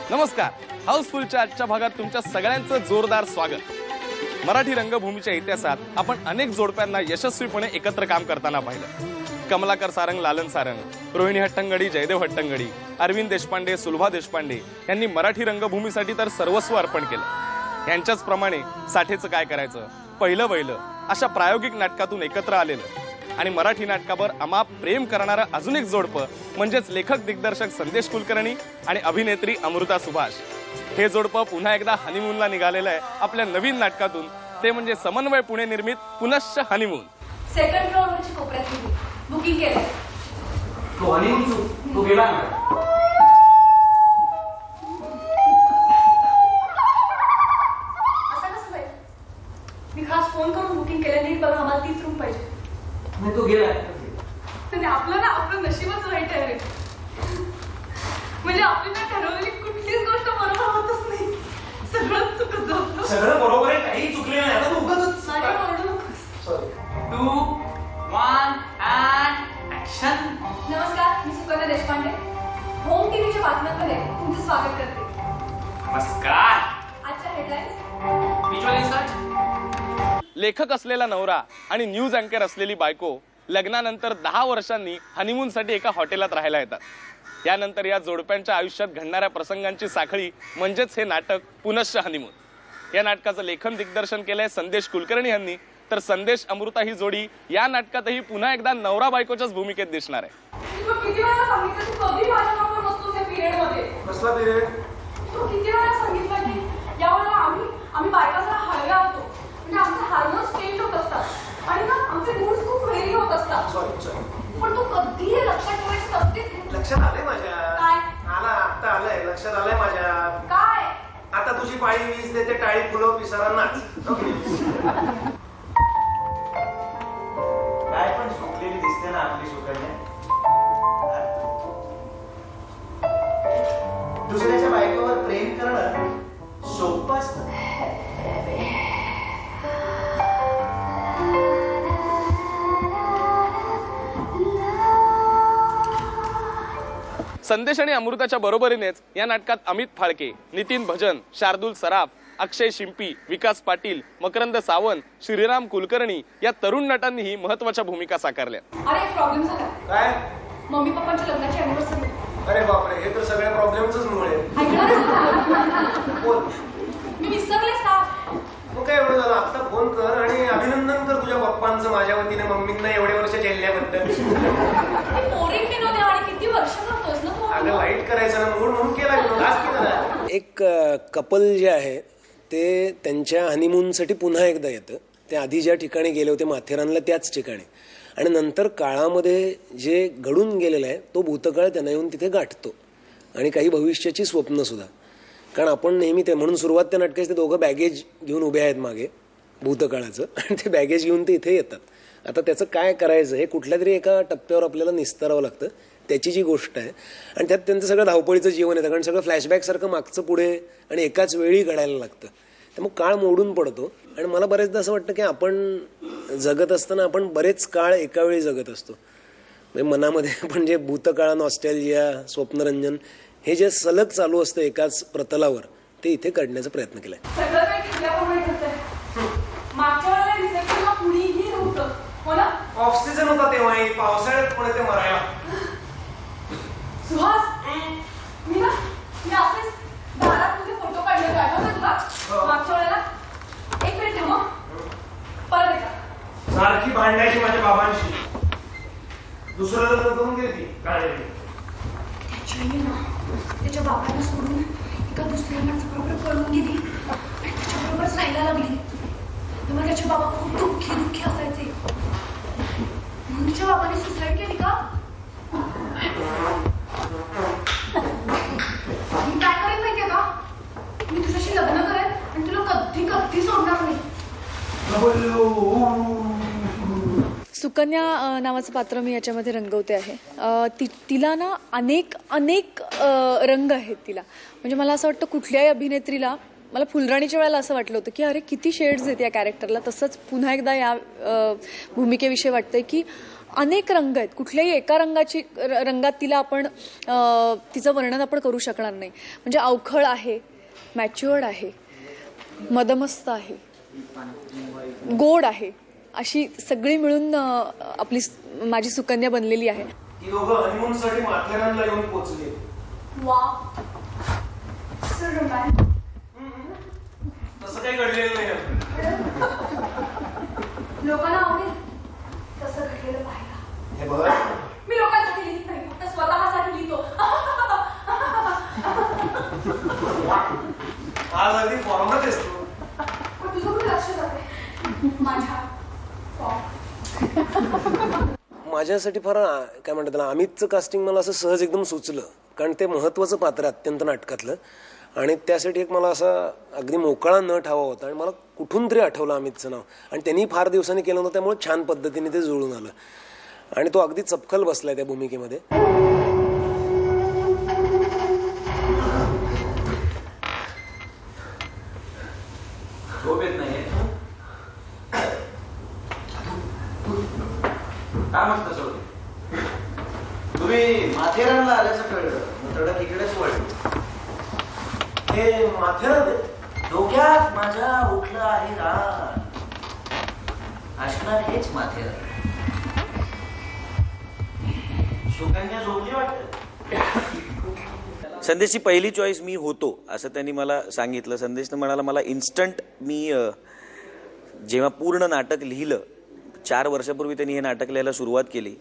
नमस्कार. हाऊसफुलच्या आजच्या भागात तुमच्या सगळ्यांचं जोरदार स्वागत. मराठी रंगभूमीच्या इतिहासात आपण अनेक जोडप्यांना यशस्वीपणे एकत्र काम करताना पाहिलं. कमलाकर सारंग, लालन सारंग, रोहिणी हट्टंगडी, जयदेव हट्टंगडी, अरविंद देशपांडे, सुलभा देशपांडे यांनी मराठी रंगभूमीसाठी तर सर्वस्व अर्पण केलं. यांच्याच प्रमाणे साठेचं काय करायचं, पहिलं वहिलं अशा प्रायोगिक नाटकातून एकत्र आलेलं आणि मराठी नाटकावर अमाप प्रेम करणारं अजून एक जोडपं म्हणजेच लेखक दिग्दर्शक संदेश कुलकर्णी आणि अभिनेत्री अमृता सुभाष. हे जोडपं पुन्हा एकदा हनीमूनला निघालेलं आहे आपल्या नवीन नाटकातून. ते म्हणजे समन्वय पुणे निर्मित पुनश्च हनीमून. सेकंड फ्लोअरवरची कोपऱ्यातली बुकिंग केलं. तो हनीमून तो गेला ना. असं कसं जाईल? मी खास फोन करून बुकिंग केलं नाही. बघा आम्हाला 30 रूम पाहिजे. नाही तो गेला. आपलं नशीबच वाईट आहे. म्हणजे आपली ना ठरवलेली कुठलीच गोष्ट बरोबर होतच नाही. सगळं चुकत जातं. सगळं बरोबर आहे, काही चुकले नाही. आता तू उगाच माझ्या ओरडू नकोस. सॉरी. 2 1 and action. नमस्कार, मी सुकन्या देशपांडे होम टीव्हीच्या बातम्यांमध्ये तुमचं स्वागत करते. नमस्कार. आजच्या हेडलाईन्स. Visual insert. लेखक असलेला नवरा आणि न्यूज अँकर असलेली बायको लग्नानंतर 10 वर्षांनी हनीमूनसाठी एका हॉटेलात राहायला येतात. यानंतर या जोडप्यांच्या आयुष्यात घडणाऱ्या प्रसंगांची साखळी म्हणजेच हे नाटक पुनश्च हनीमून. या नाटकाचं लेखन दिग्दर्शन केलंय संदेश कुलकर्णी यांनी. तर संदेश अमृता ही जोडी या नाटकातही पुन्हा एकदा नवरा बायकोच्याच भूमिकेत दिसणार आहे. किती वेळा सांगितलं तू कधी माझ्याबरोबर नसतोस या पिरियडमध्ये? कसला पिरियड? तू किती वेळा सांगितलं की यावेळेला आम्ही बायका जरा हळव्या होतो. म्हणजे आमचे हार्मोन्स चेंज होत असतात आणि ना आमचे मूड्स खूप व्हेरी होत असतात. सॉरी. पण तू कधी हे लक्षात ठेवायचं नसते. लक्षात आलंय माझ्या. काय? आता आलंय, लक्षात आलंय माझ्या. काय? आता तुझी पाळी वीज देते, टाळी फुलव पिसारा नाच. काय पण सुकलेली दिसते ना आपली सुकन्या. दुसऱ्याच्या बायकोवर प्रेम करणं सोपं असतं. संदेश आणि अमृताच्या बरोबरीनेच या नाटकात अमित फाळके, नितीन भजन, शार्दूल सराफ, अक्षय शिंपी, विकास पाटील, मकरंद सावंत, श्रीराम कुलकर्णी या तरुण नटांनीही महत्वाच्या भूमिका साकारल्या. अरे एक प्रॉब्लेम झाला. काय? मम्मी पप्पांच्या लग्नाची अॅनिव्हर्सरी. अरे बापरे, हे तर सगळ्या प्रॉब्लेमचंच मूळ आहे. बोल. मी विसरले साप. मग काय एवढं झालं, आता फोन कर आणि अभिनंदन कर तुझ्या पप्पांचं माझ्या वतीने मम्मींना एवढे वर्ष झेलल्याबद्दल. पोरींग विनोद आणि किती वर्ष करतोस ना तू? अगं वाईट करायचं ना, मूड म्हणून केला विनोद. आज केला. एक कपल जे आहे ते त्यांच्या हनीमूनसाठी पुन्हा एकदा येतं. ते आधी ज्या ठिकाणी गेले होते माथेरानला त्याच ठिकाणी, आणि नंतर काळामध्ये जे घडून गेलेलं आहे तो भूतकाळ त्यांना येऊन तिथे गाठतो आणि काही भविष्याची स्वप्नसुद्धा. कारण आपण नेहमी ते म्हणून सुरुवात त्या नाटकाची ते दोघं बॅगेज घेऊन उभे आहेत मागे भूतकाळाचं, आणि ते बॅगेज घेऊन ते इथे येतात. आता त्याचं काय करायचं हे कुठल्या तरी एका टप्प्यावर आपल्याला निस्तरावं लागतं. त्याची जी गोष्ट आहे आणि त्यात त्यांचं सगळं धावपळीचं जीवन येतं, कारण सगळं फ्लॅशबॅकसारखं मागचं पुढे आणि एकाच वेळी घडायला लागतं. त्यामुळे काळ मोडून पडतो. आणि मला बरेचदा असं वाटतं की आपण जगत असताना आपण बरेच काळ एका वेळी जगत असतो. म्हणजे मनामध्ये आपण जे भूतकाळ, नॉस्टॅल्जिया, स्वप्नरंजन हे जे सलग चालू असतं एकाच प्रतलावर, ते इथे काढण्याचा प्रयत्न केलाय. सगळं काही ठरल्याप्रमाणे घडतंय. मागच्या वेळेला रिसेप्शनला कुणीही नव्हतं, हो ना? ऑफ सीझन होता तेव्हाही, पावसाळ्यात पुढे ते मरायला. सुहास, मी असेच दारात तुझे फोटो काढले होते, आठवतं तुला? मागच्या वेळेला. एक मिनिट थांब, परत एकदा. सारखी भांडायची माझ्या बाबांशी. दुसरं लग्न करून गेली काढली. त्याच्या बाबांना सोडून एका दुसऱ्या माणसाबरोबर पळून गेली. सुकन्या नावाचं पात्र मी याच्यामध्ये रंगवते आहे. तिला ना अनेक रंग आहेत तिला. म्हणजे मला असं वाटतं कुठल्याही अभिनेत्रीला, मला फुलराणीच्या वेळेला असं वाटलं होतं की अरे किती शेड्स आहेत या कॅरेक्टरला. तसंच पुन्हा एकदा या भूमिकेविषयी वाटतंय की अनेक रंग आहेत. कुठल्याही एका रंगात तिला आपण तिचं वर्णन आपण करू शकणार नाही. म्हणजे अवखळ आहे, मॅच्युअर्ड आहे, मदमस्त आहे, गोड आहे, अशी सगळी मिळून आपली माझी सुकन्या बनलेली आहे. ती दोघं हनीमूनसाठी माथेरानला येऊन पोहोचले. तसं काही घडलेलं नाही. लोकांना आवडेल तसं घडलेलं पाहिलं. हे बघ, मी लोकांसाठी लिहित नाही, फक्त स्वतःसाठी लिहितो. आज अगदी फॉर्मात असतो. पण तुझं कुठे लक्ष जाते माझ्या माझ्यासाठी फार काय म्हणतात त्याला, अमितचं कास्टिंग मला असं सहज एकदम सुचलं, कारण ते महत्त्वाचं पात्र अत्यंत नाटकातलं. आणि त्यासाठी एक मला असा अगदी मोकळा नट हवा होता. आणि मला कुठून तरी आठवलं अमितचं नाव, आणि त्यांनी फार दिवसांनी केलं होतं, त्यामुळे छान पद्धतीने ते जुळून आलं. आणि तो अगदी चपखल बसलाय त्या भूमिकेमध्ये. झोप येत नाहीये काय म्हणता सर? तुम्ही माथेरानला आल्याचं कळलं, मग थोडं तिकडेच वळलं. हे माथेरान डोक्यात माझ्या उठलं आहे रान, असणार हेच माथेरान. सुकन्या झोपली वाटत. संदेशची पहिली चॉईस मी होतो असं त्यांनी मला सांगितलं. संदेशनं म्हणाला मला इन्स्टंट, मी जेव्हा पूर्ण नाटक लिहिलं 4 वर्षापूर्वी त्यांनी हे नाटक लिहायला सुरुवात केली.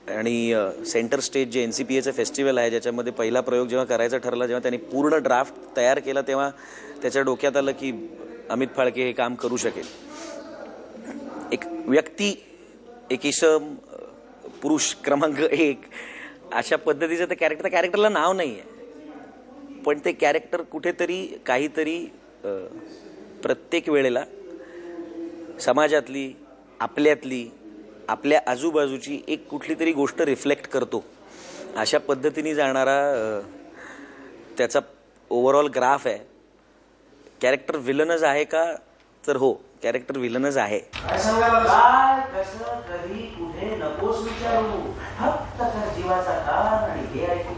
आणि सेंटर स्टेज जे NCPAचं फेस्टिवल आहे ज्याच्यामध्ये पहिला प्रयोग जेव्हा करायचा ठरला, जेव्हा त्यांनी पूर्ण ड्राफ्ट तयार केला, तेव्हा त्याच्या डोक्यात आलं की अमित फाळके हे काम करू शकेल. एक व्यक्ती, एक इसम, पुरुष क्रमांक 1 अशा पद्धतीचं ते कॅरेक्टर, त्या कॅरेक्टरला नाव नाही आहे, पण ते कॅरेक्टर कुठेतरी काहीतरी प्रत्येक वेळेला समाजातली, आपल्यातली, आपल्या आजूबाजूची एक कुठली तरी गोष्ट रिफ्लेक्ट करतो. अशा पद्धतीने जाणारा त्याचा ओव्हरऑल ग्राफ आहे. कॅरेक्टर विलनच आहे का? तर हो, कॅरेक्टर विलनच आहे. काय सांगायला काय कसं कधी कुठे नकोस विचारू, फक्त कर जीवाचा कान आणि हे ऐकू.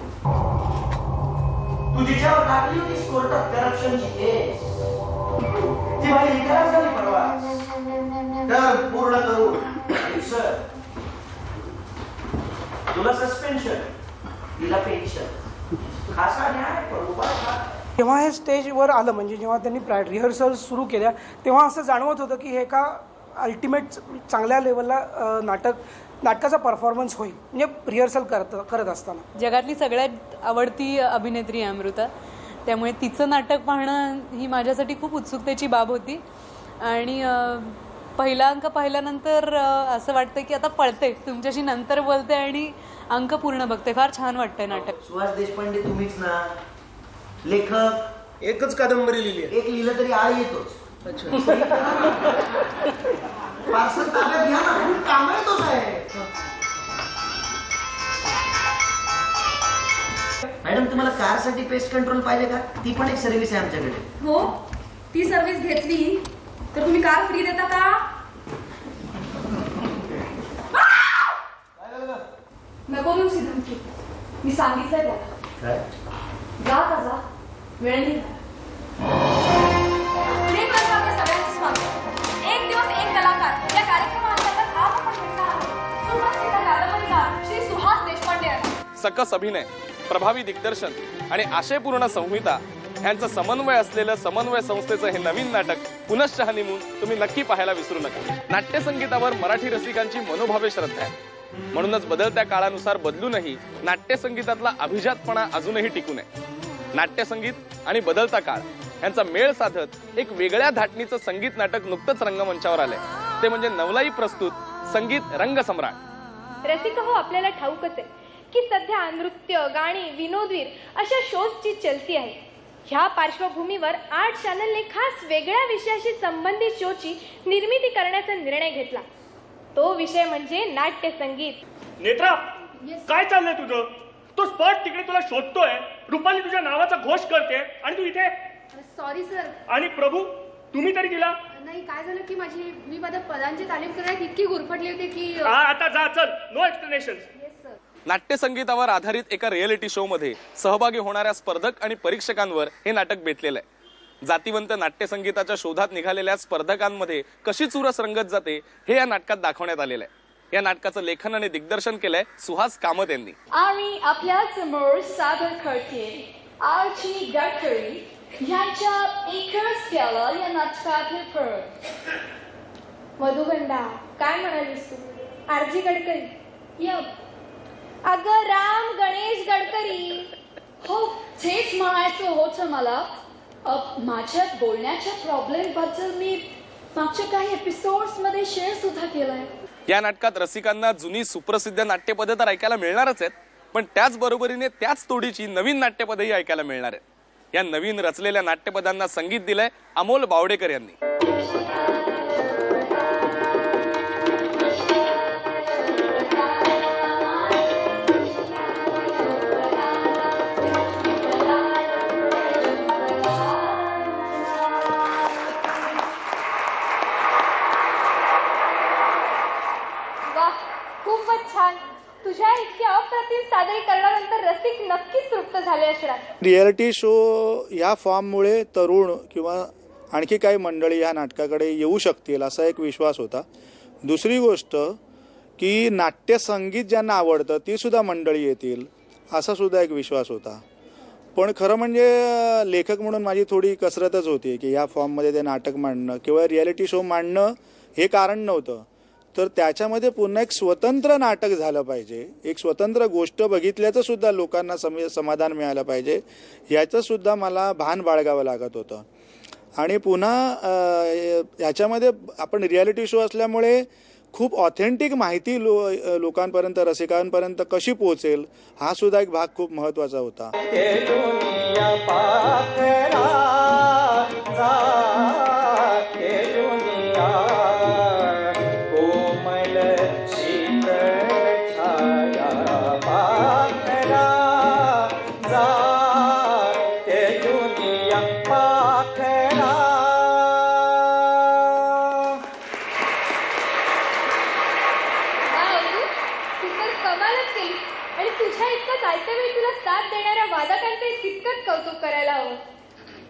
तू जिच्यावर टाकली होतीस कोर्टात करप्शनची केस, ती माझी इतिहास झाली परवा. तर पूर्ण करू सर, तुला सस्पेन्शन, तिला पेन्शन. खासा न्याय पण उभा. जेव्हा हे स्टेजवर आलं, म्हणजे जेव्हा त्यांनी रिहर्सल सुरू केल्या, तेव्हा असं जाणवत होतं की हे एका अल्टिमेट चांगल्या लेवलला नाटकाचा परफॉर्मन्स होईल, म्हणजे रिहर्सल करत असताना. जगातली सगळ्यात आवडती अभिनेत्री आहे अमृता, त्यामुळे तिचं नाटक पाहणं ही माझ्यासाठी खूप उत्सुकतेची बाब होती. आणि पहिला अंक पाहिल्यानंतर असं वाटतं की आता पळते, तुमच्याशी नंतर बोलते आणि अंक पूर्ण बघते. फार छान वाटतंय नाटक. सुहास देशपांडे तुम्हीच ना लेखक? एकच कादंबरी लिहिली आहे. एक लिहिलं तरी आळ येतोच. पार्सल ताब्यात घ्या ना, काम येतोच आहे. मॅडम तुम्हाला कारसाठी पेस्ट कंट्रोल पाहिजे का? ती पण एक सर्व्हिस आहे आमच्याकडे. हो, ती सर्व्हिस घेतली तर तुम्ही कार फ्री देता का? नको देऊ धमकी, मी सांगितलंय त्याला. जा का जा, वेळ नाही. सगळ्यांचीच मागणी. एक दिवस एक कलाकार या कार्यक्रमाअंतर्गत आज आपण भेटणार आहोत सुप्रसिद्ध कादंबरीकार श्री सुहास देशपांडे यांना. सकस अभिनय, प्रभावी दिग्दर्शन आणि आशयपूर्ण संहिता यांचं समन्वय असलेलं समन्वय संस्थेचं हे नवीन नाटक पुनश्च हनीमून तुम्ही नक्की पाहायला विसरू नका. नाट्यसंगीतावर मराठी रसिकांची मनोभावे श्रद्धा आहे. म्हणूनच बदलत्या काळानुसार बदलूनही नाट्यसंगीतातला अभिजातपणा अजूनही टिकून आहे. नाट्यसंगीत आणि बदलता काळ यांचा मेळ साधत एक वेगळ्या धाटणीचं संगीत नाटक नुकतंच रंगमंचावर आलंय. ते म्हणजे नवलाई प्रस्तुत संगीत रंगसम्राट. रसिक हो, आपल्याला ठाऊकच आहे की सध्या नृत्य, गाणी, विनोदवीर अशा शोजची चलती आहे. ह्या पार्श्वभूमीवर आर्ट चॅनलने खास वेगळ्या विषयाशी संबंधित शोची निर्मिती करण्याचा निर्णय घेतला. तो विषय म्हणजे नाट्यसंगीत. नेत्रा, काय चाललंय तुझं? तो स्पॉट तिकडे तुला शोधतोय, रुपाली तुझ्या नावाचा घोष करते आणि तू इथे. Sorry sir. आणि प्रभू, तुम्ही तरी दिला नाही. काय झालं की मी माझ्या पदांची तालीम करण्यात इतकी गुरफटली होती की आता जा, चल. No explanation. नाट्यसंगीतावर आधारित एका रिअलिटी शो मध्ये सहभागी होणाऱ्या स्पर्धक आणि परीक्षकांवर हे नाटक बेतलेलं आहे. जातीवंत नाट्यसंगीताच्या शोधात निघालेल्या स्पर्धकांमध्ये कशी चुरस रंगत जाते हे या नाटकात दाखवण्यात आलेलं आहे. या नाटकाचं लेखन आणि दिग्दर्शन केलंय सुहास कामत यांनी. आणि आपल्या समोर सादर करते आरजी गडकरी यांच्या एकच केला या नाटकातले फरक. मधुगंडा, काय म्हणालीस तू? आरजी गडकरी. अगं राम गणेश गडकरी. हो, तेच म्हणायचं होतं मला. माझ्या बोलण्याच्या प्रॉब्लेम बद्दल मी मागच्या काही एपिसोड्स मध्ये शेअर सुद्धा केलाय. या नाटकात रसिकांना जुनी सुप्रसिद्ध नाट्यपदे तर ऐकायला मिळणारच आहेत, पण त्याचबरोबरीने त्याच तोडीची नवीन नाट्यपदेही ऐकायला मिळणार आहेत. या नवीन रचलेल्या नाट्यपदांना संगीत दिलंय अमोल बावडेकर यांनी. खूपच छान. तुझ्या इतक्या अप्रतिम सादरीकरणानंतर रसिक नक्कीच तृप्त झाले असणार. रियालिटी शो या फॉर्ममुळे तरुण किंवा आणखी काही मंडळी या नाटकाकडे येऊ शकतील असा एक विश्वास होता. दुसरी गोष्ट की नाट्यसंगीत ज्यांना आवडतं ती सुद्धा मंडळी येतील असा सुद्धा एक विश्वास होता. पण खरं म्हणजे लेखक म्हणून माझी थोडी कसरतच होती की या फॉर्ममध्ये ते नाटक मांडणं किंवा रियालिटी शो मांडणं हे कारण नव्हतं, तर त्याच्यामध्ये पुन्हा एक स्वतंत्र नाटक झालं पाहिजे, एक स्वतंत्र गोष्ट बघितल्याचं सुद्धा लोकांना समाधान मिळालं पाहिजे याचं सुद्धा मला भान बाळगावं लागत होतं. आणि पुन्हा ह्याच्यामध्ये आपण रियालिटी शो असल्यामुळे खूप ऑथेंटिक माहिती लोकांपर्यंत रसिकांपर्यंत कशी पोहोचेल हा सुद्धा एक भाग खूप महत्त्वाचा होता.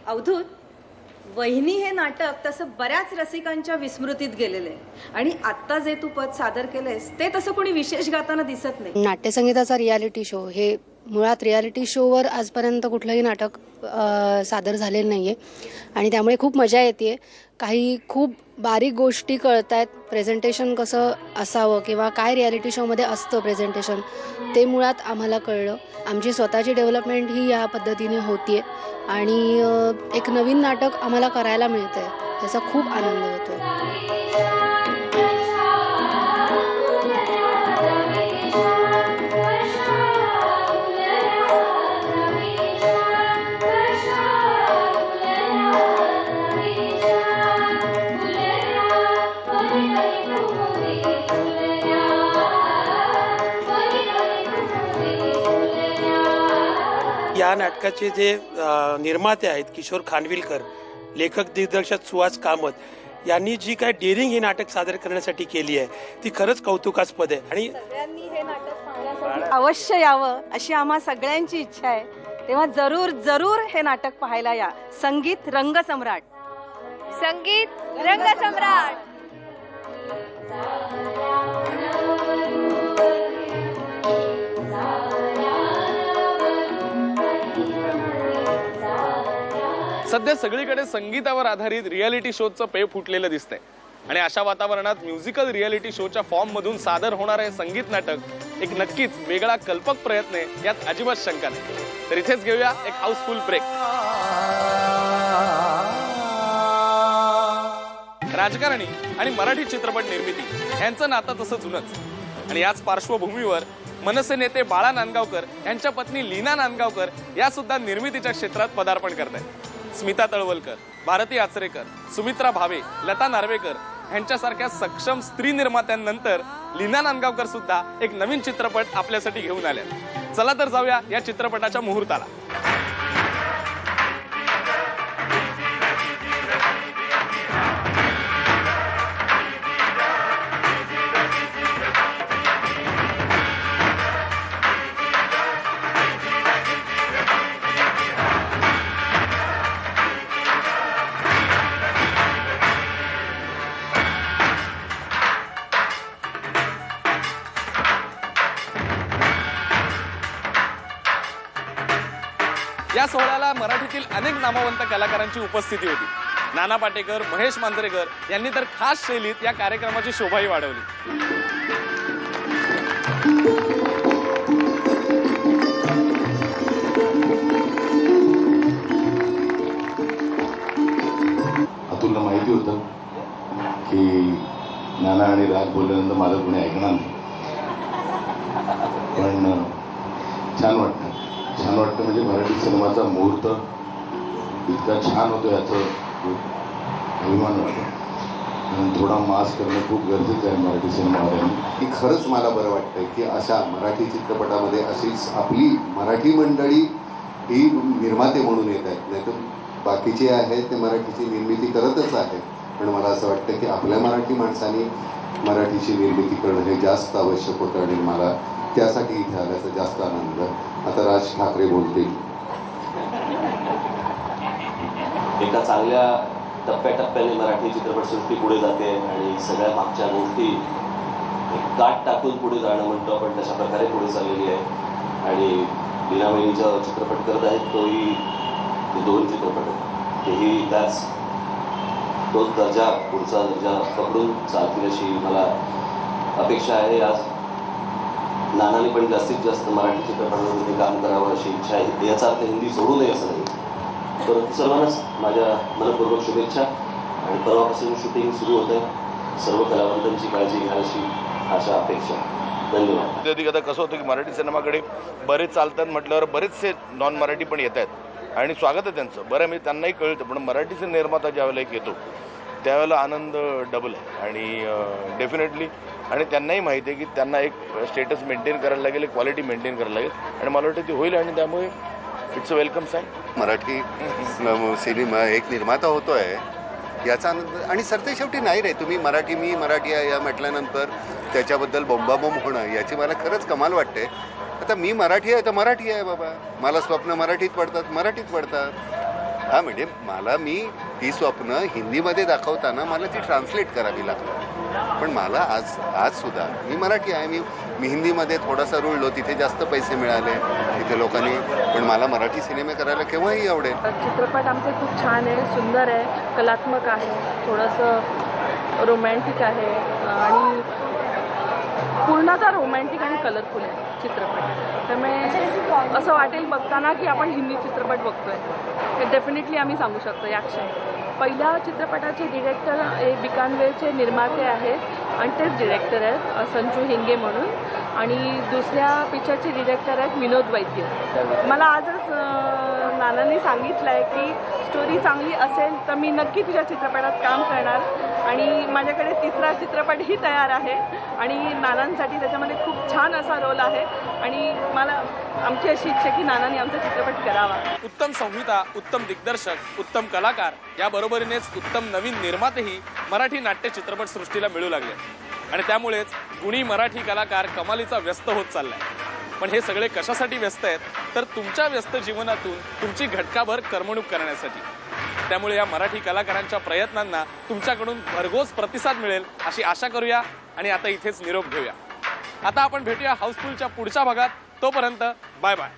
अवधूत, वहिनी हे नाटक तसं बऱ्याच रसिकांच्या विस्मृतीत गेलेलं आहे आणि आत्ता जे तू पद सादर केलंयस ते तसं कोणी विशेष गाताना दिसत नाही. नाट्यसंगीताचा रियालिटी शो हे मुळात रियालिटी शोवर आजपर्यंत कुठलंही नाटक सादर झालेलं नाही आहे आणि त्यामुळे खूप मजा येते. काही खूप बारीक गोष्टी कळत आहेत, प्रेझेंटेशन कसं असावं किंवा काय रियालिटी शोमध्ये असतं प्रेझेंटेशन ते मुळात आम्हाला कळलं. आमची स्वतःची डेव्हलपमेंट ही या पद्धतीने होती आहे आणि एक नवीन नाटक आम्हाला करायला मिळतं आहे याचा खूप आनंद होतो. या नाटकाचे जे निर्माते आहेत किशोर खानविलकर, लेखक दिग्दर्शक सुहास कामत यांनी जी काय डेअरिंग हे नाटक सादर करण्यासाठी केली आहे ती खरंच कौतुकास्पद आहे आणि सगळ्यांनी हे नाटक पाहण्यासाठी अवश्य यावं अशी आम्हा सगळ्यांची इच्छा आहे. तेव्हा जरूर जरूर हे नाटक पाहायला या. संगीत रंगसम्राट. संगीत रंगसम्राट. सध्या सगळीकडे संगीतावर आधारित रियालिटी शोचं पेव फुटलेलं दिसतंय आणि अशा वातावरणात म्युझिकल रियालिटी शोच्या फॉर्म मधून सादर होणारे संगीत नाटक एक नक्कीच वेगळा कल्पक प्रयत्न आहे यात अजिबात शंका नाही. तर इथेच घेऊया एक हाऊसफुल ब्रेक. राजकारणी आणि मराठी चित्रपट निर्मिती यांचं नातं तसं जुनंच आणि याच पार्श्वभूमीवर मनसे नेते बाळा नांदगावकर यांच्या पत्नी लीना नांदगावकर या सुद्धा निर्मितीच्या क्षेत्रात पदार्पण करतायत. स्मिता तळवलकर, भारती आचरेकर, सुमित्रा भावे, लता नार्वेकर यांच्यासारख्या सक्षम स्त्री निर्मात्यांनंतर लीना नांदगावकर सुद्धा एक नवीन चित्रपट आपल्यासाठी घेऊन आल्या. चला तर जाऊया या चित्रपटाच्या मुहूर्ताला. या सोहळ्याला मराठीतील अनेक नामवंत कलाकारांची उपस्थिती होती. नाना पाटेकर, महेश मांजरेकर यांनी तर खास शैलीत या कार्यक्रमाची शोभाही वाढवली. अतुलला माहिती होतं की नाना आणि राज बोलल्यानंतर माझं कोणी ऐकणार नाही, पण छान वाटतं म्हणजे मराठी सिनेमाचा मुहूर्त इतका छान होतो याचं अभिमान वाटतो. थोडा मास करणं खूप गरजेचं आहे मराठी सिनेमावाल्यांनी. की खरंच मला बरं वाटतं की अशा मराठी चित्रपटामध्ये अशीच आपली मराठी मंडळी ही निर्माते म्हणून येत आहेत. नाही तर बाकीचे आहेत ते मराठीची निर्मिती करतच आहेत, पण मला असं वाटतं की आपल्या मराठी माणसांनी मराठीची निर्मिती करणं हे जास्त आवश्यक होतं आणि मला त्यासाठी इथे आल्याचा जास्त आनंद. आता राज ठाकरे बोलतील. एका चांगल्या टप्प्याटप्प्याने मराठी चित्रपटसृष्टी पुढे जाते आणि सगळ्या मागच्या गोष्टी गाठ टाकून पुढे जाणं म्हणतो आपण, तशा प्रकारे पुढे चाललेली आहे. आणि लीनाबाईंचा चित्रपट करत आहेत तोही, ते 2 चित्रपट आहेत तेही तोच दर्जा, पुढचा दर्जा पकडून चालतील अशी मला अपेक्षा आहे. आज नानाने पण जास्तीत जास्त मराठी चित्रपटांमध्ये काम करावं अशी इच्छा आहे. याचा अर्थ हिंदी सोडू नये असं नाही, परंतु सर्वांनाच माझ्या मनपूर्वक शुभेच्छा. आणि परवापासून शूटिंग सुरू होत आहे. सर्व कलावंतांची काळजी घ्यायची आशा, अपेक्षा. धन्यवाद. कधी आता कसं होतं की मराठी सिनेमाकडे बरेच चालतात म्हटल्यावर बरेचसे नॉन मराठी पण येत आहेत आणि स्वागत आहे त्यांचं. बरं, मी त्यांनाही कळतं, पण मराठीचा निर्माता ज्यावेळेला एक येतो त्यावेळेला आनंद डबल आहे. आणि डेफिनेटली आणि त्यांनाही माहिती आहे की त्यांना एक स्टेटस मेंटेन करायला लागेल, एक क्वालिटी मेंटेन करायला लागेल आणि मला वाटतं ती होईल. आणि त्यामुळे it's a welcome sign. Marathi cinema एक निर्माता होतो आहे याचा आनंद. आणि सरते शेवटी नाही रे, तुम्ही मराठी मी मराठी आहे या म्हटल्यानंतर त्याच्याबद्दल बोंबाबोंब होणं याची मला खरंच कमाल वाटते. आता मी मराठी आहे तर मराठी आहे बाबा, मला स्वप्न मराठीत पडतात. हां, म्हणजे मला ती स्वप्न हिंदीमध्ये दाखवताना मला ती ट्रान्सलेट करावी लागतात. पण मला आज सुद्धा मी मराठी आहे, मी हिंदीमध्ये थोडासा रुळलो, तिथे जास्त पैसे मिळाले तिथे लोकांनी, पण मला मराठी सिनेमे करायला केव्हाही आवडेल. चित्रपट आमचे खूप छान आहे, सुंदर आहे, कलात्मक आहे, थोडंसं रोमॅन्टिक आहे आणि पूर्णतः रोमॅन्टिक आणि कलरफुल आहे चित्रपट. त्यामुळे असं वाटेल बघताना की आपण हिंदी चित्रपट बघतोय, हे डेफिनेटली आम्ही सांगू शकतो या क्षणी. पहिल्या चित्रपटाचे डिरेक्टर हे बिकानवेरचे निर्माते आहेत आणि तेच डिरेक्टर आहेत संजू हिंगे म्हणून. आणि दुसऱ्या पिक्चरचे डिरेक्टर आहेत विनोद वैद्य. मला आजच नानाने सांगितलं आहे की स्टोरी चांगली असेल तर मी नक्की तुझ्या चित्रपटात काम करणार. आणि माझ्याकडे 3रा चित्रपटही तयार आहे आणि नानांसाठी त्याच्यामध्ये खूप छान असा रोल आहे. आणि मला आमची अशी इच्छा की नानांनी आमचा चित्रपट करावा. उत्तम संहिता, उत्तम दिग्दर्शक, उत्तम कलाकार याबरोबरीनेच उत्तम नवीन निर्मातेही मराठी नाट्य चित्रपट सृष्टीला मिळू लागले आणि त्यामुळेच गुणी मराठी कलाकार कमालीचा व्यस्त होत चाललाय. पण हे सगळे कशासाठी व्यस्त आहेत तर तुमच्या व्यस्त जीवनातून तुमची घटकाभर करमणूक करण्यासाठी. त्यामुळे या मराठी कलाकारांच्या प्रयत्नांना तुमच्याकडून भरघोस प्रतिसाद मिळेल अशी आशा करूया आणि आता इथेच निरोप घेऊया. आता आपण भेटूया हाऊसफुलच्या पुढच्या भागात. तोपर्यंत बाय बाय.